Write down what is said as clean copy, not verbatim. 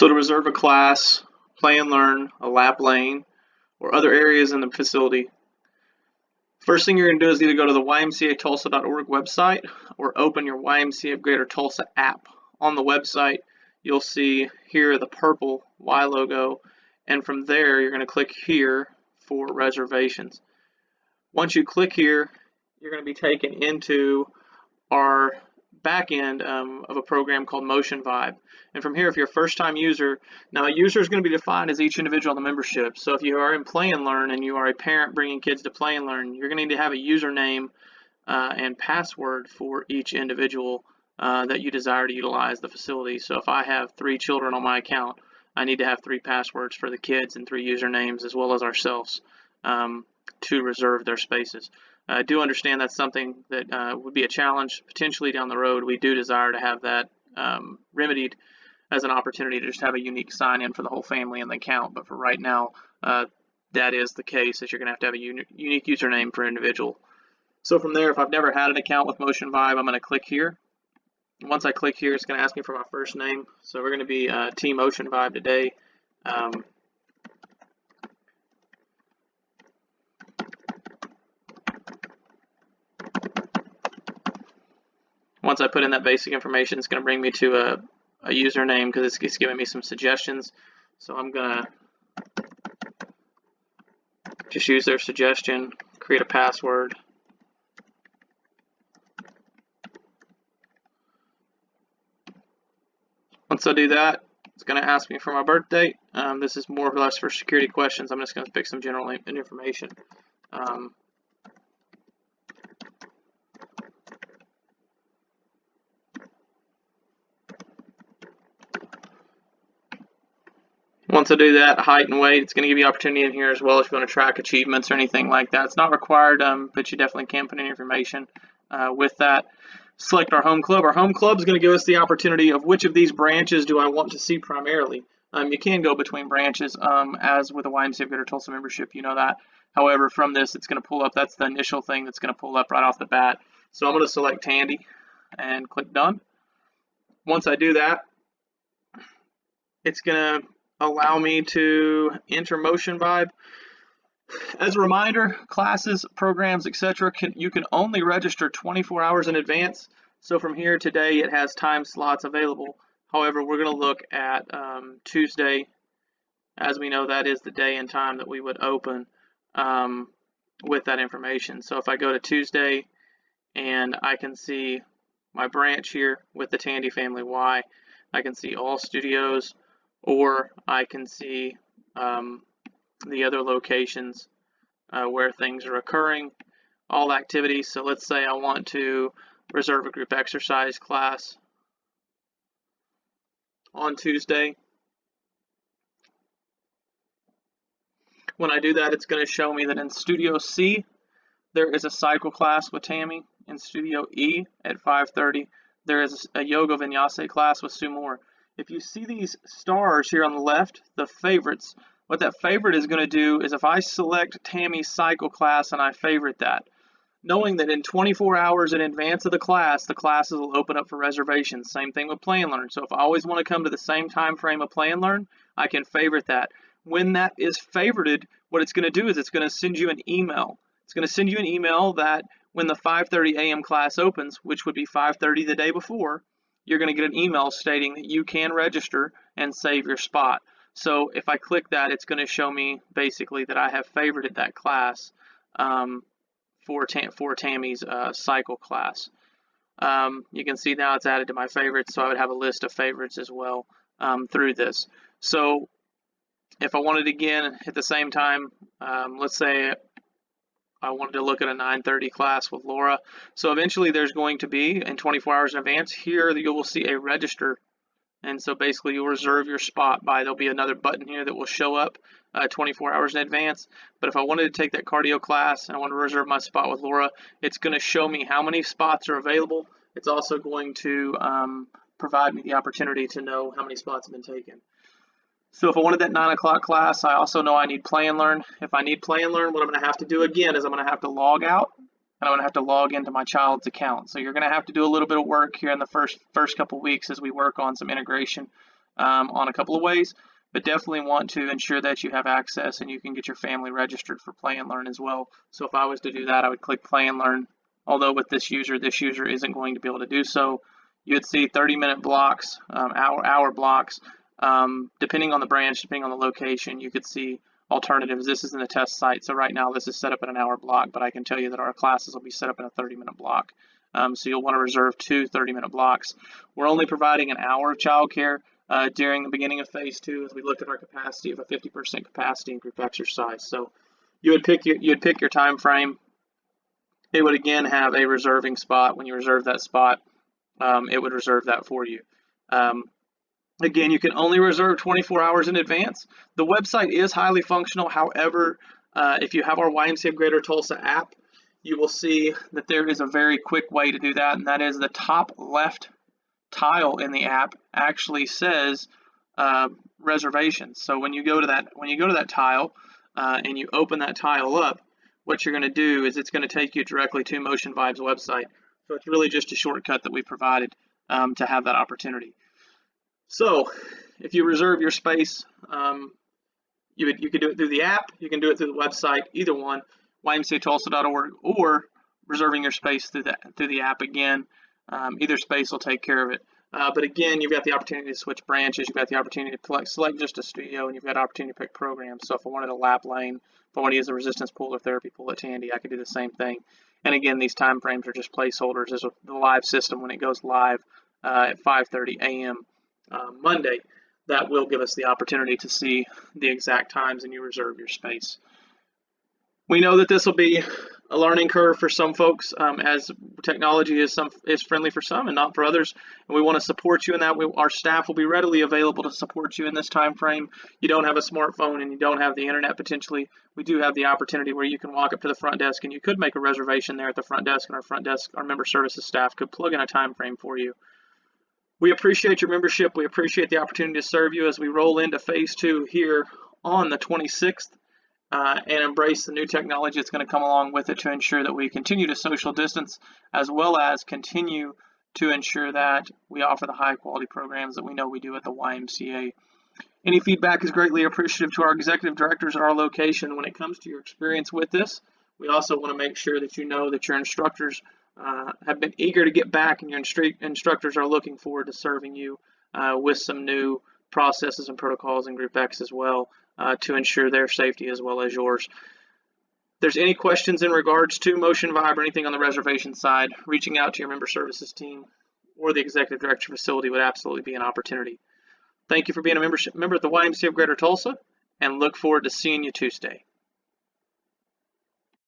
So to reserve a class, play and learn, a lap lane, or other areas in the facility, first thing you're going to do is either go to the YMCATulsa.org website or open your YMCA of Greater Tulsa app. On the website, you'll see here the purple Y logo, and from there you're going to click here for reservations. Once you click here, you're going to be taken into our back end of a program called Motion Vibe. And from here, if you're a first-time user, now a user is going to be defined as each individual in the membership. So if you are in Play and Learn and you are a parent bringing kids to Play and Learn, you're going to need to have a username and password for each individual that you desire to utilize the facility. So if I have 3 children on my account, I need to have 3 passwords for the kids and 3 usernames as well as ourselves to reserve their spaces. I do understand that's something that would be a challenge potentially down the road. We do desire to have that remedied as an opportunity to just have a unique sign-in for the whole family in the account. But for right now, that is the case, that you're going to have a unique username per individual. So from there, if I've never had an account with Motion Vibe, I'm going to click here. Once I click here, it's going to ask me for my first name. So we're going to be Team Motion Vibe today. Once I put in that basic information, it's going to bring me to a username because it's giving me some suggestions. So I'm going to just use their suggestion, create a password. Once I do that, it's going to ask me for my birth date. This is more or less for security questions. I'm just going to pick some general information. Once I do that, height and weight, it's going to give you opportunity in here as well if you want to track achievements or anything like that. It's not required, but you definitely can put in information with that. Select our home club. Our home club is going to give us the opportunity of which of these branches do I want to see primarily. You can go between branches as with a YMCA of Greater Tulsa membership, you know that. However, from this, it's going to pull up. That's the initial thing that's going to pull up right off the bat. So I'm going to select Tandy and click Done. Once I do that, it's going to allow me to enter Motion Vibe. As a reminder, classes, programs, etc., you can only register 24 hours in advance. So from here today, it has time slots available. However, we're going to look at Tuesday, as we know that is the day and time that we would open with that information. So if I go to Tuesday and I can see my branch here with the Tandy Family Y, I can see all studios, or I can see the other locations where things are occurring, all activities. So let's say I want to reserve a group exercise class on Tuesday. When I do that, it's going to show me that in Studio C, there is a cycle class with Tammy. In Studio E at 5:30, there is a yoga vinyasa class with Sue Moore. If you see these stars here on the left, the favorites, what that favorite is going to do is if I select Tammy's cycle class and I favorite that, knowing that in 24 hours in advance of the classes will open up for reservations. Same thing with Play and Learn. So if I always want to come to the same time frame of Play and Learn, I can favorite that. When that is favorited, what it's going to do is it's going to send you an email. It's going to send you an email that when the 5:30 a.m. class opens, which would be 5:30 the day before, you're going to get an email stating that you can register and save your spot. So if I click that, it's going to show me basically that I have favorited that class for Tammy's cycle class. You can see now it's added to my favorites, so I would have a list of favorites as well through this. So if I wanted again at the same time, let's say I wanted to look at a 9:30 class with Laura. So eventually there's going to be, in 24 hours in advance, here you will see a register. And so basically you'll reserve your spot by, there'll be another button here that will show up 24 hours in advance. But if I wanted to take that cardio class and I want to reserve my spot with Laura, it's going to show me how many spots are available. It's also going to provide me the opportunity to know how many spots have been taken. So if I wanted that 9 o'clock class, I also know I need Play and Learn. If I need Play and Learn, what I'm going to have to do again is I'm going to have to log out, and I'm going to have to log into my child's account. So you're going to have to do a little bit of work here in the first couple weeks as we work on some integration on a couple of ways, but definitely want to ensure that you have access and you can get your family registered for Play and Learn as well. So if I was to do that, I would click Play and Learn. Although with this user isn't going to be able to do so. You would see 30-minute blocks, hour blocks, depending on the branch, depending on the location. You could see alternatives. This isn't a test site, so right now this is set up in an hour block, but I can tell you that our classes will be set up in a 30-minute block. So you'll want to reserve 2 30-minute blocks. We're only providing an hour of childcare during the beginning of phase 2 as we look at our capacity of a 50% capacity in group exercise. So you'd pick your time frame. It would again have a reserving spot. When you reserve that spot, it would reserve that for you. Again, you can only reserve 24 hours in advance. The website is highly functional. However, if you have our YMCA of Greater Tulsa app, you will see that there is a very quick way to do that, and that is the top left tile in the app actually says reservations. So when you go to that tile and you open that tile up, what you're going to do is it's going to take you directly to Motion Vibes website. So it's really just a shortcut that we provided to have that opportunity. So if you reserve your space, you can do it through the app, you can do it through the website, either one, ymcatulsa.org, or reserving your space through the app again. Either space will take care of it. But again, you've got the opportunity to switch branches, you've got the opportunity to select just a studio, and you've got the opportunity to pick programs. So if I wanted a lap lane, if I want to use a resistance pool or therapy pool at Tandy, I could do the same thing. And again, these time frames are just placeholders. As the live system, when it goes live at 5:30 a.m. Monday, that will give us the opportunity to see the exact times and you reserve your space. We know that this will be a learning curve for some folks, as technology is friendly for some and not for others, and we want to support you in that. Our staff will be readily available to support you in this time frame. You don't have a smartphone and you don't have the internet potentially. We do have the opportunity where you can walk up to the front desk and you could make a reservation there at the front desk, and our member services staff could plug in a time frame for you. We appreciate your membership. We appreciate the opportunity to serve you as we roll into phase 2 here on the 26th. And embrace the new technology that's going to come along with it to ensure that we continue to social distance, as well as continue to ensure that we offer the high quality programs that we know we do at the YMCA. Any feedback is greatly appreciative to our executive directors at our location when it comes to your experience with this. We also want to make sure that you know that your instructors have been eager to get back, and your instructors are looking forward to serving you with some new processes and protocols in Group X as well, to ensure their safety as well as yours. If there's any questions in regards to Motion Vibe or anything on the reservation side, reaching out to your member services team or the executive director facility would absolutely be an opportunity. Thank you for being a member at the YMCA of Greater Tulsa, and look forward to seeing you Tuesday.